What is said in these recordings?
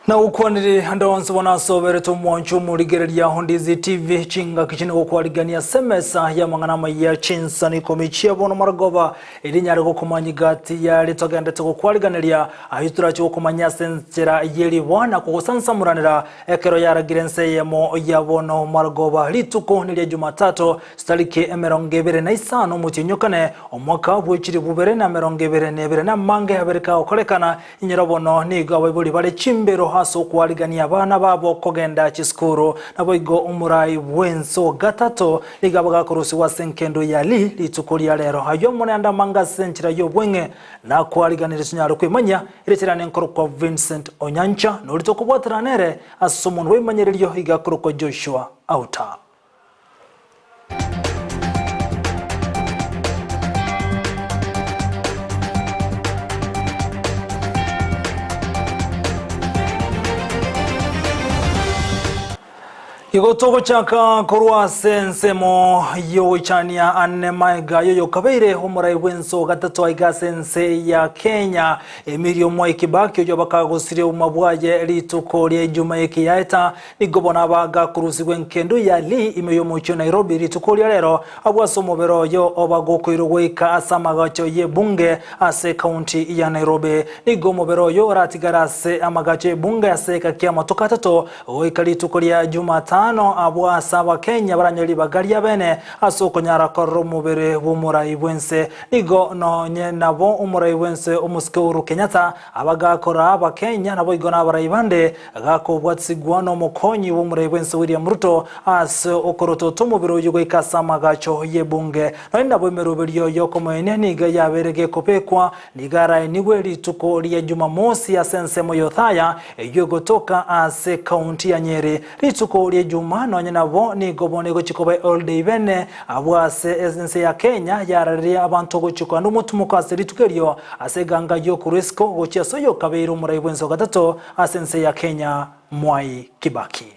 Na ukwaniri ndonse wanasovere tumwanchu murigereria Ndizi TV chinga kichine okwaligania semesa ya Amayia Chinsa Ikomi chiabono maragoba ilinyare gokumanyigati ya litogendete gokwaliganiria ahitura cyo kumanya sensera yeli bwana kusansamuranira ekero yaragirense yemo yabono maragoba lituko nile Jumatatu stariki 25 mutinyukane omwaka bwekiri bubere na 22 na mange habereka okolekana inyirabono niga ababuli bale chimbero haso kwaligania abana babo kogenda chiskuru naboigo umurai wenso gatato ligabaga kurusi wa senkendo yali litukulia lero hayo munenda manga senchira yo bwenge na kwaliganira sinyaro kwimanya iretirane nkoro kwa Vincent Onyancha no litokubwataranere asumuntu wimanyereryo igakuru kwa Joshua Auta. Igotoko chaka korwa sensemo yo chania anemaiga yo kabeire umurai wenso gatatu aiga sense ya Kenya Emilio Mwai Kibaki yo bakagosire umabwaje lituko lye Jumaiki yaeta igobona baga kurusi wenkendo yali imeyo mucho Nairobi lituko lya lero abwasomo bero yo obagokoiro weka asamagacho ye bunge ase county ya Nairobi igomo bero yo ratigarase amagache bunge ase kakia tokatato weka lituko lya Jumatatu abwa saba Kenya baranyeli bagaria bene asoko nyara korro mubere bumurai bwense nigo no nye nabo umurai bwense umuske uru Kenyatta abagakora aba Kenya nabo igona barayibande agako bwatsigwa no mukonyi bumurai bwense William Ruto as okoroto tumubiro yugo ikasama gacho yebunge no ndabo merubiriyo yoko mwene niga yaberege kopekwa nigara niwe lituko lya Jumamosi ya sense moyothaya yugo toka ase county ya Nyeri lituko lya Jumano nabo ni gobone go chikobe all day bene abwase esense ya Kenya yararia abantu go chikwa n'umutumuko aseritukerio aseganga yo kuresko go chiasoyo kabero murai bwenso gatatu asense ya Kenya Mwai Kibaki.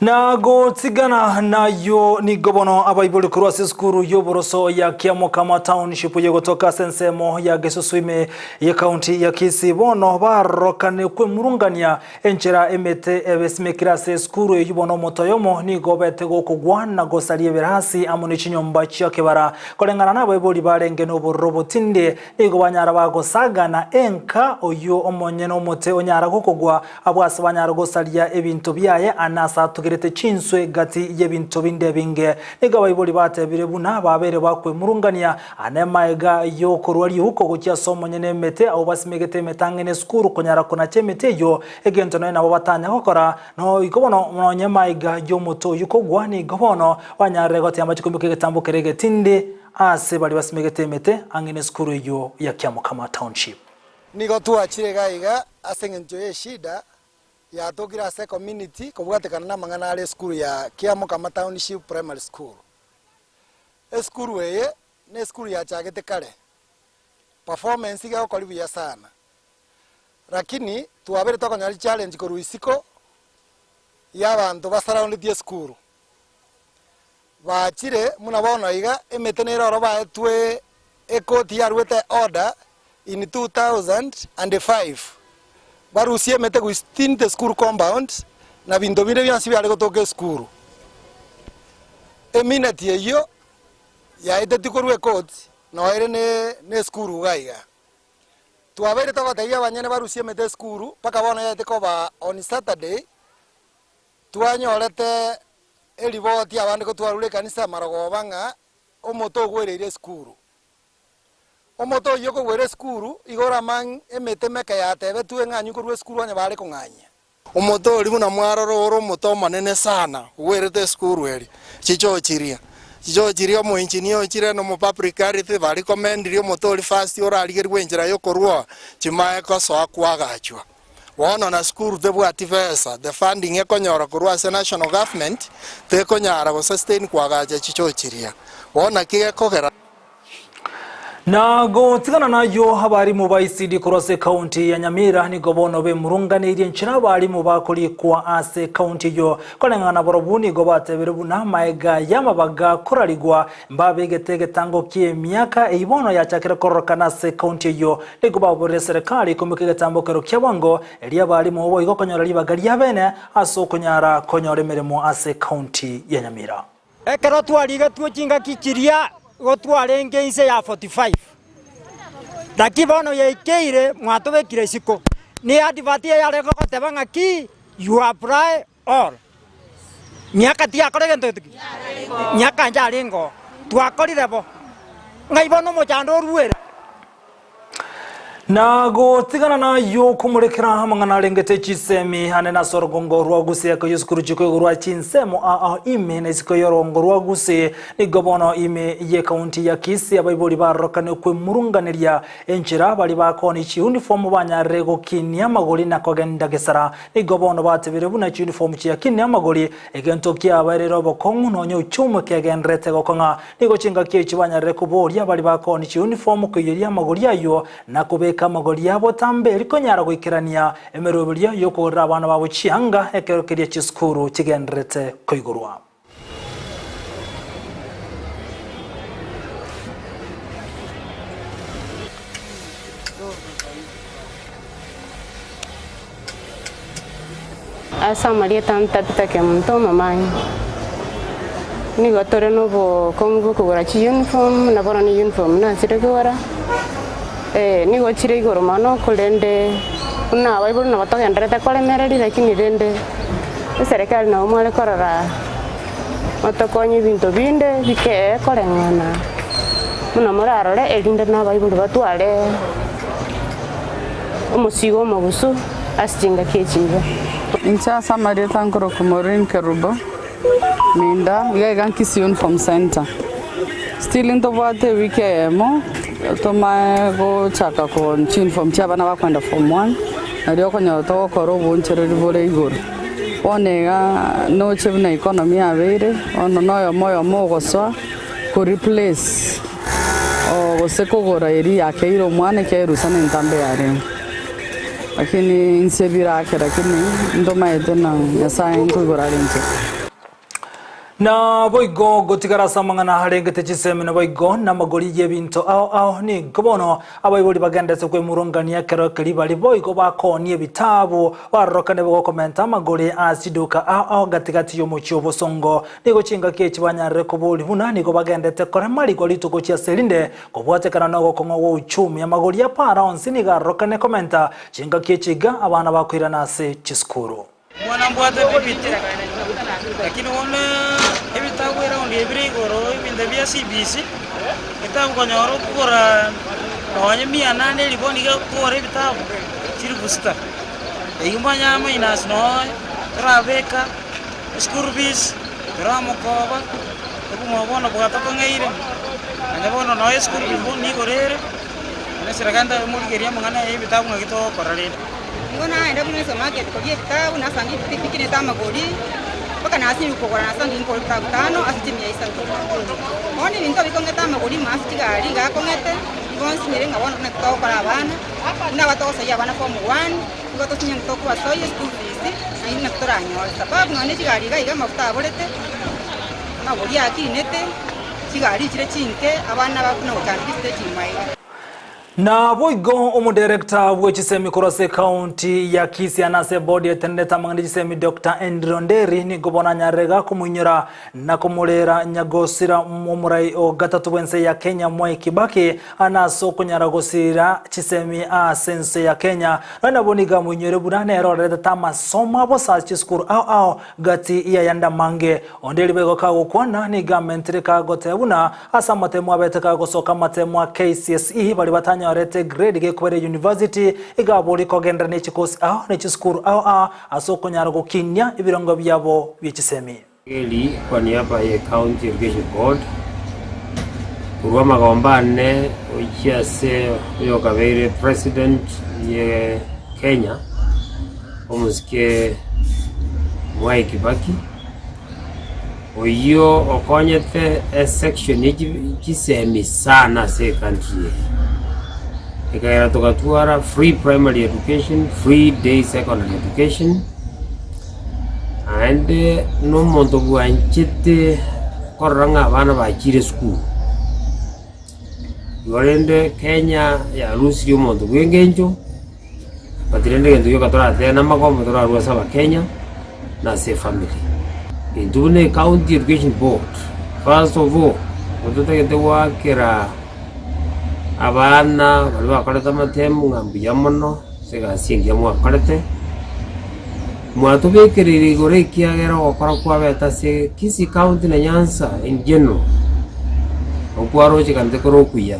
Na go tigana na yo ni gobono abaibuli kurwa skuru yo boroso ya Kiamo kama township yo gotoka sensemo ya Gesuswime ya county ya Kisibono barokane kwe murungania enchera emete ebesimekira se skuru yo bono motoyomo ni gobete go kugwana go saliye berasi amuni chinyomba cyake bara kolengana na abaibuli barenge no borobotinde ego banyara bago saga na enka oyo omonye no mote onyara kokogwa abwasa banyara go saliya ebintu byaye anasa gerete chinswe gati yebinto binde binge niga bayiboli batebire buna babere bakwe murungania anemaega yo korwali huko gokia somo nyene mete au basimegete metangene skuru konyara kona chemete yo egento no nabo batanya kokora no ikobono nonyemaega yo moto yuko gwani gobono wanyare gote amachikumbike getambo kerege tinde ase bali basimegete mete angene skuru yo ya Kiamo kama township nigo tuachire gaiga asengenjo ye shida ya tokira se community kubwatekana na mangana ale school ya Kiamo kama township primary school. School weye ne school ya chagete kale. Performance ga okolibu ya sana. Lakini tuwabere toka nyali challenge ko ruisiko ya bantu basaraund the school. Bachire munabona iga emetenero roba etwe ekoti yarwete order in 2005. Barusie mete ku stinte school compound na bindo bire byansi byale gotoke school eminati eyo ya idetikorwe code no ere ne school gaiga tuabere tabataya banyene barusie mete school paka bona ya tekoba on Saturday tuanyorete eliboti abande ko twarule kanisa marago banga omoto gwereire school omoto yoko were skuru igora man emete meka ya tebe tuwe nganyu kurwe skuru anya bale konganya omoto oli buna mwaroro oro moto manene sana werete skuru eri chicho chiria jo jirio mo engineer chire no mo public health bari recommend rio motori first ora aligerwe njira yo korwa chimae ko so akwagachwa wono na school de bwativesa the funding ekonyora korwa se national government te konyara go sustain kwagacha chichochiria wona kige kogera na gotigana nayo abarimu ba ICD kurose county ya Nyamira ni gobono be murunganirie nchira abarimu bakuri kwa ase county yo kolengana borobuni go bateberebu na maega yamabaga kurarigwa mbabegete tango kie miaka eibono ya chakira korokana se county yo ni go babore serikali kumukege tambokero kyabango elia abarimu bo igokonyora libagari abene aso konyara konyore meremo ase county ya Nyamira ekero twariga twochinga kichiria gotwarenge ise ya 45 dakibono yeikeire mwatobekire siko ni adivati ya reko kotebanga ki you apply all miaka tia korege ntotuki miaka njaringo twakorire bo ngaibono mochando ruwera na gotigana nayo kumurekera hamangana rengete chisemi hanena sorgongo rwaguse ko yusukuru chiko rwa chinsemo ime na isiko yorongo rwaguse ni gobono ime ye county ya Kisii abayiboli barokane kwe murunganiria enchira bali bakoni chi uniform banyarego kinya magoli na kogenda gesara ni gobono batebere buna chi uniform chi kinya magoli egento kya abarero bokongu nonyo chumo kegendrete gokonga ni gochinga kye chibanyareko boria bali bakoni chi uniform kuyiria magoli ayo na kubeka kamagoli yabo tambe riko nyara gwikirania emeroberia yokora abana babo chianga ekerokeria chiskuru kigendrete koigurwa asa maria tanta take muntu mamai ni gotore no bo komgo kugura chi uniform na bora ni uniform na sire kugura ni gochire igoro mano kulende una baibulu na batoka ndrete kole mereri lakini rende serikali na umwe korora matokonyi bintu binde bike korengana muna morarore elinde na baibulu batware umusigo magusu astinga kechiba incha samaria tankoro kumorin kerubo minda ga Kisii Uniform Center still into bwate wikemo toma go chaka ko uniform chaba na bakwenda form 1 ndio konyo to koro bonchereri bore igoro onega no chebna economy abere ono noyo moyo mogoswa ko replace o sekogora eri akeiro mwana keirusana ntambe yare lakini insebira lakini ndoma etena nyasaye ngogora rente na boigo gotigara samangana harengete chisemi na boigo na magori yebinto ao ni gobono abayiboli bagendetse kwe murongania kero bali boigo bakoni ebitabo barokane bo komenta magori asiduka ao gatigati yo mucho bosongo nigo chinga kechi banyare ko boli huna nigo bagendete kore mali golito ko chia selinde ko bwate kana no kongo wo uchumi ya magori ya para onsini garokane komenta chinga kechi ga abana bakwira nase chiskuru mwana mbwate bibiti lakini wona ebitabu era onde ebirigoro ebinde bya CBC etabu konyoro kukora nonye 800 liboni ga kukora ebitabu kiri busta eyumanya mainas no trabeka school fees ramokoba ebumobona bwatako ngeire anyabono no school fees boni gorere ana siraganda muligeria mangana ebitabu ngito korare ngona enda bino market ko yetabu na sangi pikine tamagori baka nasi ukogora na sangi ko tano asitimi ya isa oni ninto bikonge tamagori mas tigari ga kongete ibonsi nirenga wana na to para bana na batosa ya bana form 1 ngoto tinyang to kwa soy school fees na ina toranyo sababu ngane tigari ga iga mafuta abolete magori akinete tigari chire chinke abana bakuna bakandi stage mai na boigo umudirector w'echisemi kurose county ya Kisii anase body etendeta mangandi chisemi Dr. Ndronderi ni gobona nyarega kumunyura na kumulera nyagosira mumurai o gatatu wense ya Kenya Mwai Kibaki anaso kunyaragosira chisemi sense ya Kenya na boniga munyure burane eroreta tama soma bosa chiskuru ao gati ya yanda mange ondeli bego kago kwana ni government ka gotebuna asa matemu abeteka gosoka matemu KCSE bali batanya orete grade ge kwere university igabori kogendra ne chikosi ne chiskuru asoko nyarago kinya ibirongo byabo by'ichisemi Eli kwa niaba ya County Irrigation Board kurwa magombane uchiase uyo kabere president ye Kenya omusike Mwai Kibaki uyo okonyete section y'ikisemi sana se country ikaira tukatwara free primary education, free day secondary education and no monto buanchete koranga abana bakire school yorende Kenya ya rusi yo monto bwengenjo batirende gendo yo katora tena makombo tora rusa ba Kenya na se family indune County Education Board. First of all utoteke wakira abana bali bakoreta matemu ngambi yamono sega singe mu akorete mwatubekiriri gore kiagera okora kwa beta se kisi county na Nyanza in general okwaro chikante koro kuya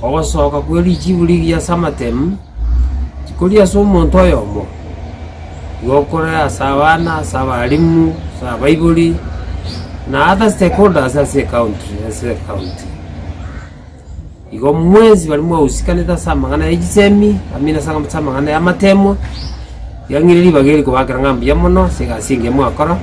ogosoka kweli jibuli ya samatem chikulia so monto yomo yokora sabana sabalimu sabaibuli na other stakeholders as a county igo mwezi balimu usikanita samangana ejisemi amina sanga samangana ya matemo yangiriri bageri kubakira ngambi yamono segasinge mwakora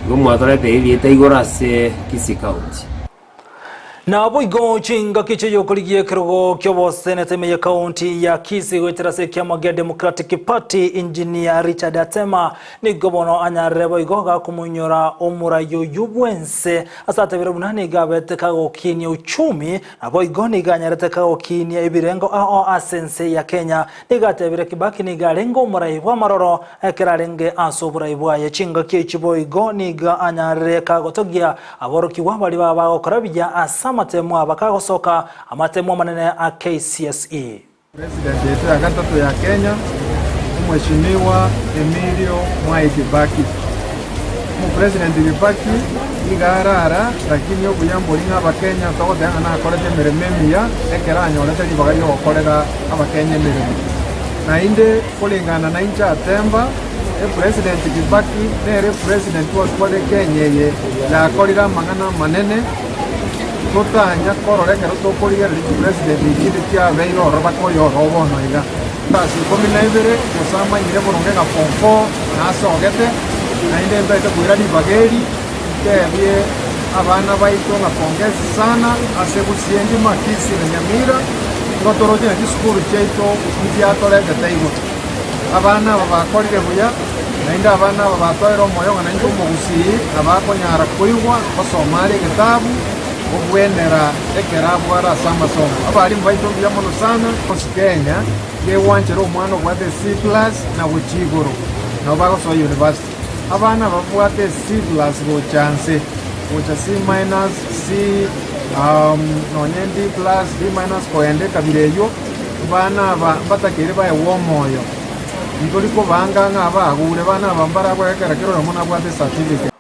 igo mwatorete ili etaigora se kisi county na boigo chinga kiche yokoligie kirogo kyobo senate me county ya Kisii gwetera se kiama gya Democratic Party engineer Richard Atema ni gobono anyarre boigo ga kumunyora omurayo yubwense asate biro bunani gabete kago kinya uchumi na boigo ni ganyarete kago kinya ibirengo asense ya Kenya ni gatebire Kibaki ni garengo omurayi bwa maroro ekirarenge asoburayi bwa chinga kiche boigo ni ga anyarre kago togia aboroki wabali baba okorabya asama matemo abakagosoka amatemo manene a KCSE. President yetu ya gatatu ya Kenya Mheshimiwa Emilio Mwai Kibaki. President Kibaki igarara lakini yo kuyambori n'aba Kenya togote ana akorete mirememi ya ekeranyo lete libagari okorera aba Kenya mirememi. Na inde kulingana na incha Atemba President Kibaki nere president wa kwade Kenya ye la korira mangana manene totanya kororeka rutokoriga president ikindi kya beiro robako yo robono iga tasi komina ibere kusama nyire borongeka pompo na sogete na inde mbete kuirani bageri kebye abana baito na pongezi sana asebusienje makisi na Nyamira ngotoroje na school cheito ntiatore gataigo abana babakorire buya na inde abana babatwero moyo na njo mugusi abakonyara kuigwa basomali kitabu obwenera ekerabwara samasomo abali mbaito byamono sana Kenya ye wanjero omwana obwate C+ na buchigoro na bagoso university abana babwate C+ go chance ucha C- C nonyendi plus D- koende kabireyo bana batakere baye womoyo ntoliko banganga abagure bana bambara bwekera kero mona bwate certificate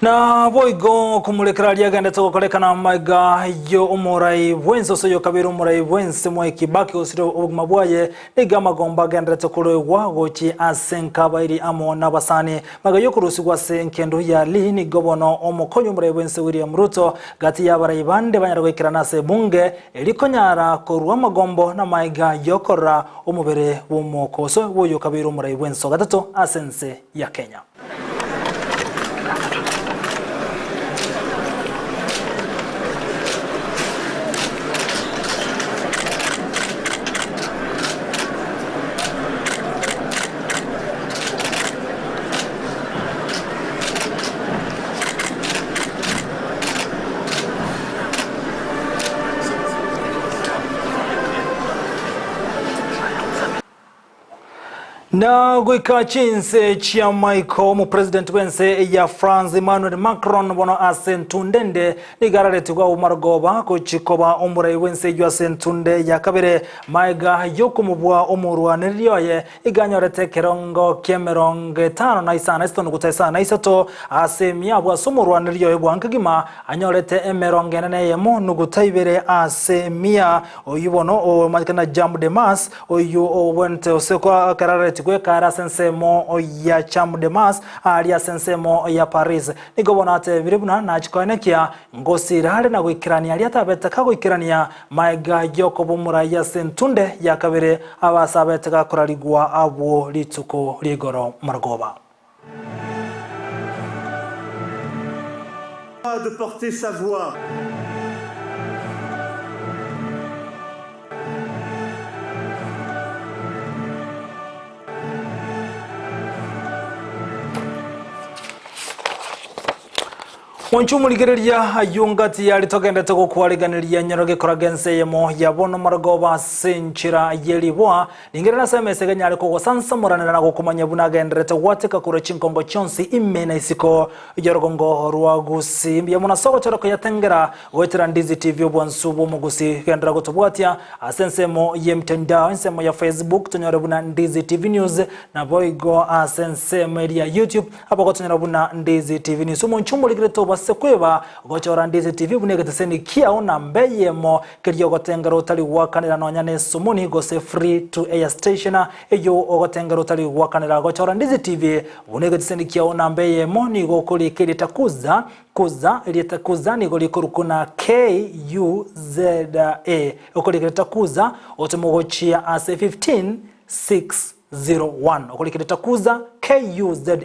na boigo kumulekera lyagende tokolekana maiga yo umurai bwenso so yokabira umurai bwense Mwai Kibaki osiro obuguma bwaye niga magomba gende tokolwa gochi asenka bairi amo nabasani maga yokurusi kwa senkendo ya li ni gobono omukonyo umurai bwense William Ruto gati ya barai bande banyarwekera nase bunge elikonyara korwa magombo na maiga yokora omubere w'umukoso wo yokabira umurai bwenso gatatu asense ya Kenya. Na gwika chinse chia Michael mu president wense ya France Emmanuel Macron bono asentundende nigarareti kwa umargoba ko chikoba umurai wense ya sentunde ya kabere maiga yokumubwa umurwaniryoye iganyorete kerongo kemeronge 5 na isana istono gutesa na isato asemya bwa sumurwaniryoye bwankagima anyorete emeronge nene yemo nugutaibere asemya oyubono o makana jam de mas oyu o wente oseko karareti batigwe kara sensemo ya Chamdemas alia sensemo ya Paris nigobona ate biribuna na chikonekia ngosirare na gwikirania alia tabeta kagwikirania maiga yoko bumura ya sentunde ya kabere abasabeta kurarigwa abo lituko ligoro margoba de porter sa voix. Onchumuligereria ayungati yalitogendete kukwariganiria nyoroge koragense yemo yabono margoba senchira yelibwa ningerana semesege nyale ko sansa muranira na kumanya bunagenderete wateka kure chinkongo chonsi imena isiko yorogongo ruagusi yamuna soko choroko yatengera wetera Ndizi TV obwansubu mugusi kendra gotobwatia asensemo yemtendao ensemo ya Facebook tonyore buna Ndizi TV News na boigo asensemo ya YouTube hapo tonyore buna Ndizi TV News onchumuligerete sekweba gochora Ndizi TV bunegeteseni kiao na mbeyemo kiryo gotengera utali wakanira nonyane sumuni gose free to air station eyo ogotengera utali wakanira gochora Ndizi TV bunegeteseni kiao na mbeyemo ni gokuri kiritakuza ilitakuza ni golikurukuna KUZA okuri kiritakuza otemogochia as 15601 okuri kiritakuza KUZA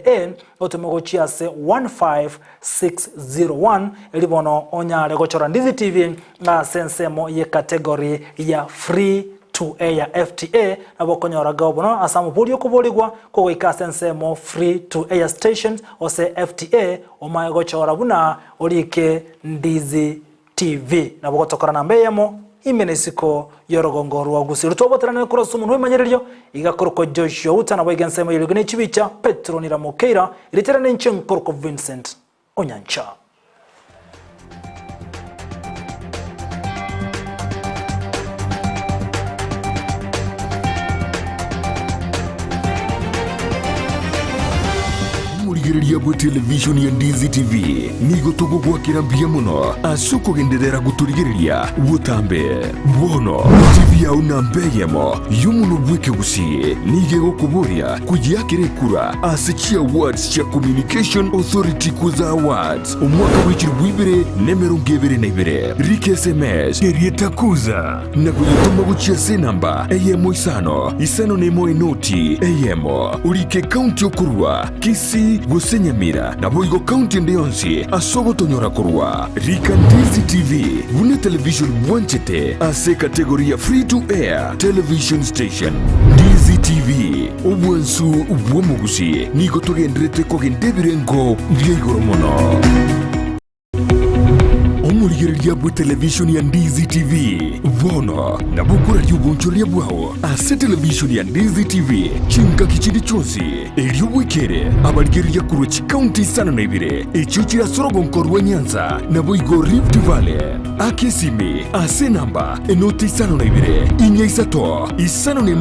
otemogochia se 15601 elibono onyare gochora Ndizi TV na sensemo ye category ya free to air FTA abokonyora gabono asamu bulyo kuboligwa ko goika sensemo free to air stations ose FTA omaye gochora buna olike Ndizi TV nabogotokora na mbeyemo imenesiko yorogongo ruagusi rutoboterane kurosa umuntu w'imanyererio igakoroko Joshua utana bwegensemo yirugene chibicha Petronira Mokeira iriterane nchengkoroko Vincent Onyancha Murigereria bwe television ya Ndizi TV nigo togo gwakira mbia muno asuko genderera guturigereria butambe bono TV ya unambeyemo yumuno bweke gusi nige gokuburia kujyakire kura asichia awards cha Communication Authority kuza awards umwaka w'ikirwibere nemero ngebere nebere rike SMS erieta kuza na kuyituma guchia senamba eyemo isano nemo enoti eyemo urike county okurwa Kisi Gusenyamira na boigo county ndeyonsi asogo tonyora kurwa rika Ndizi TV bune television bwanchete ase kategoria free to air television station Ndizi TV obwansu ubwomugusi niko togendrete kogendebirengo byegoro mono Omurigereria bwe television ya Ndizi TV bono na bukura ryubunchoria bwao ase television ya Ndizi TV chinka kichindi chonsi eriobwekere abarigereria kurochi county sana na ibire echochira sorogonkorwa Nyanza na boigo Rift Valley akesimi ase namba enoti sana na ibire inyaisa to isano ne